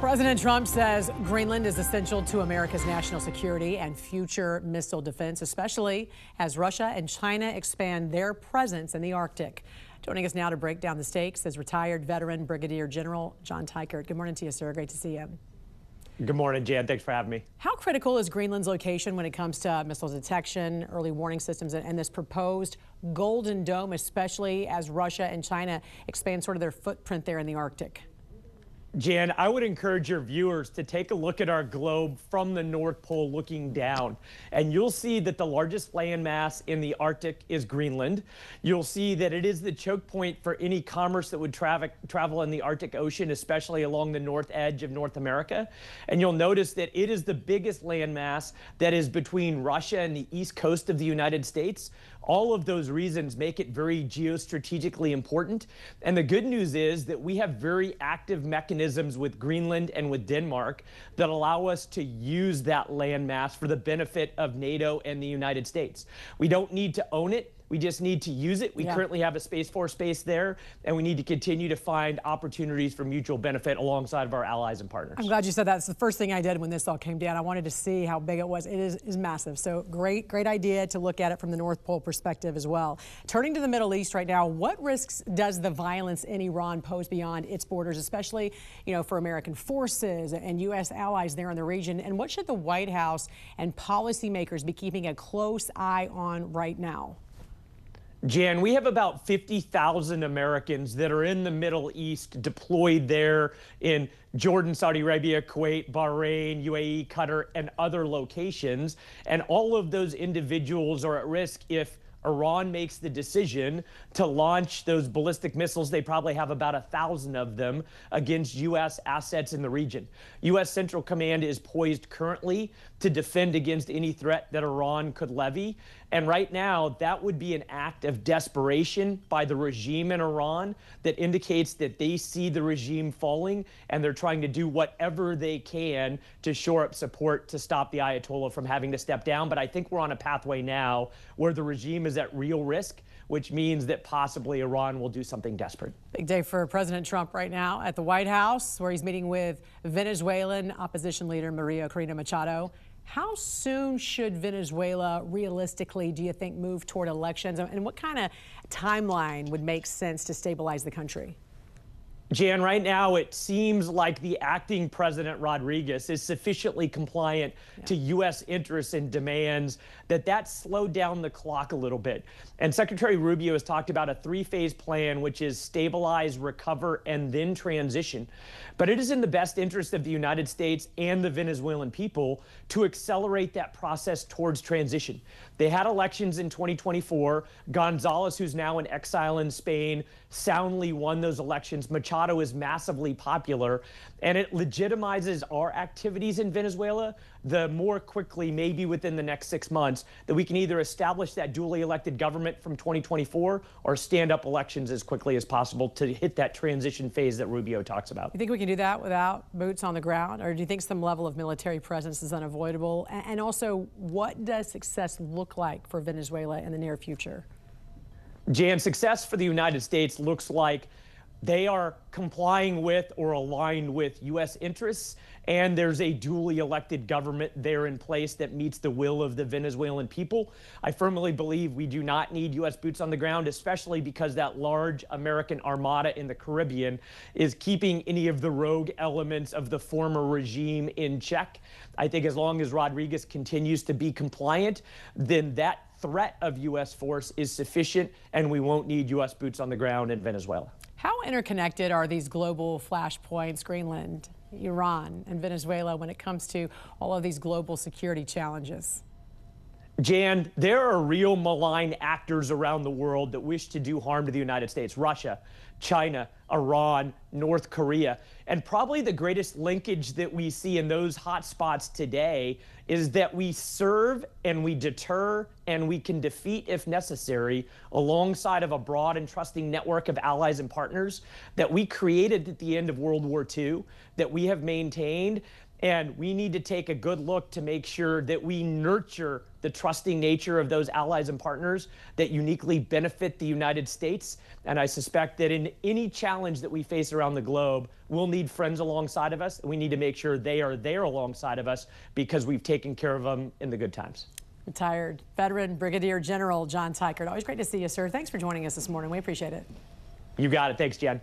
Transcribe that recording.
President Trump says Greenland is essential to America's national security and future missile defense, especially as Russia and China expand their presence in the Arctic. Joining us now to break down the stakes is retired veteran Brigadier General Jan Teichert. Good morning to you, sir. Great to see you. Good morning, Jan. Thanks for having me. How critical is Greenland's location when it comes to missile detection, early warning systems, and this proposed Golden Dome, especially as Russia and China expand sort of their footprint there in the Arctic? Jan, I would encourage your viewers to take a look at our globe from the North Pole looking down, and you'll see that the largest landmass in the Arctic is Greenland. You'll see that it is the choke point for any commerce that would travel in the Arctic Ocean, especially along the north edge of North America. And you'll notice that it is the biggest landmass that is between Russia and the east coast of the United States. All of those reasons make it very geostrategically important. And the good news is that we have very active mechanisms with Greenland and with Denmark that allow us to use that landmass for the benefit of NATO and the United States. We don't need to own it. We just need to use it. We currently have a Space Force base there, and we need to continue to find opportunities for mutual benefit alongside of our allies and partners. I'm glad you said that. It's the first thing I did when this all came down. I wanted to see how big it was. It is massive. So great idea to look at it from the North Pole perspective as well. Turning to the Middle East right now, what risks does the violence in Iran pose beyond its borders, especially, for American forces and U.S. allies there in the region? And what should the White House and policymakers be keeping a close eye on right now? Jan, we have about 50,000 Americans that are in the Middle East deployed there in Jordan, Saudi Arabia, Kuwait, Bahrain, UAE, Qatar, and other locations. And all of those individuals are at risk if Iran makes the decision to launch those ballistic missiles. They probably have about 1,000 of them against U.S. assets in the region. U.S. Central Command is poised currently to defend against any threat that Iran could levy. And right now, that would be an act of desperation by the regime in Iran that indicates that they see the regime falling and they're trying to do whatever they can to shore up support to stop the Ayatollah from having to step down. But I think we're on a pathway now where the regime is at real risk, which means that possibly Iran will do something desperate. Big day for President Trump right now at the White House, where he's meeting with Venezuelan opposition leader Maria Corina Machado. How soon should Venezuela realistically, do you think, move toward elections? And what kind of timeline would make sense to stabilize the country? Jan, right now it seems like the acting president Rodriguez is sufficiently compliant to U.S. interests and demands that slowed down the clock a little bit. And Secretary Rubio has talked about a three-phase plan, which is stabilize, recover, and then transition. But it is in the best interest of the United States and the Venezuelan people to accelerate that process towards transition. They had elections in 2024. Gonzalez, who's now in exile in Spain, soundly won those elections. Machado is massively popular, and it legitimizes our activities in Venezuela. The more quickly, maybe within the next 6 months, that we can either establish that duly elected government from 2024 or stand up elections as quickly as possible to hit that transition phase that Rubio talks about. You think we can do that without boots on the ground, or do you think some level of military presence is unavoidable? And also, what does success look like for Venezuela in the near future? Jan, success for the United States looks like they are complying with or aligned with U.S. interests, and there's a duly elected government there in place that meets the will of the Venezuelan people. I firmly believe we do not need U.S. boots on the ground, especially because that large American armada in the Caribbean is keeping any of the rogue elements of the former regime in check. I think as long as Rodriguez continues to be compliant, then that threat of U.S. force is sufficient, and we won't need U.S. boots on the ground in Venezuela. How interconnected are these global flashpoints, Greenland, Iran, and Venezuela, when it comes to all of these global security challenges? Jan, there are real malign actors around the world that wish to do harm to the United States. Russia, China, Iran, North Korea. And probably the greatest linkage that we see in those hot spots today is that we serve and we deter and we can defeat if necessary alongside of a broad and trusting network of allies and partners that we created at the end of World War II, that we have maintained. And we need to take a good look to make sure that we nurture the trusting nature of those allies and partners that uniquely benefit the United States. And I suspect that in any challenge that we face around the globe, we'll need friends alongside of us. And we need to make sure they are there alongside of us because we've taken care of them in the good times. Retired veteran Brigadier General Jan Teichert. Always great to see you, sir. Thanks for joining us this morning. We appreciate it. You got it. Thanks, Jen.